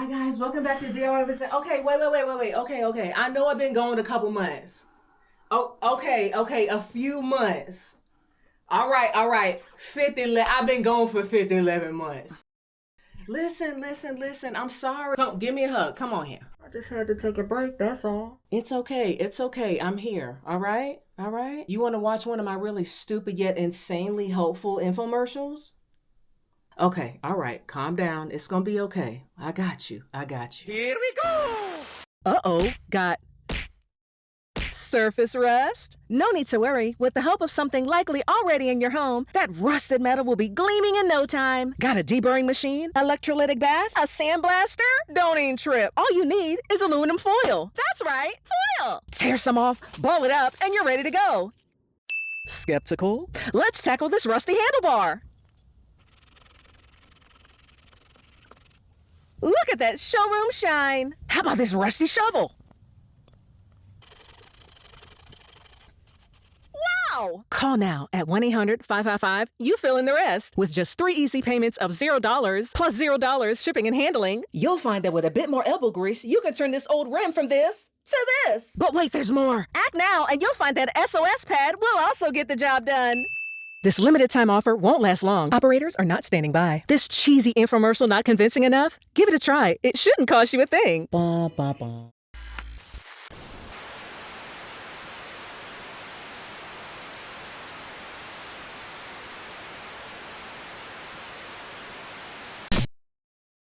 Hi guys, welcome back to DIY Visit. Okay, wait. Okay. I know I've been going a couple months. Oh, okay, a few months. All right. I've been gone for 11 months. Listen. I'm sorry. Come, give me a hug. Come on here. I just had to take a break, that's all. It's okay. I'm here. All right? You want to watch one of my really stupid yet insanely helpful infomercials? Okay, all right. Calm down. It's gonna be okay. I got you. Here we go! Uh-oh, got surface rust? No need to worry. With the help of something likely already in your home, that rusted metal will be gleaming in no time. Got a deburring machine, electrolytic bath, a sandblaster? Don't even trip. All you need is aluminum foil. That's right, foil. Tear some off, ball it up, and you're ready to go. Skeptical? Let's tackle this rusty handlebar. Look at that showroom shine. How about this rusty shovel? Wow! Call now at 1-800-555. You fill in the rest. With just 3 easy payments of $0 plus $0 shipping and handling, you'll find that with a bit more elbow grease, you can turn this old rim from this to this. But wait, there's more. Act now and you'll find that SOS pad will also get the job done. This limited time offer won't last long. Operators are not standing by. This cheesy infomercial not convincing enough? Give it a try. It shouldn't cost you a thing.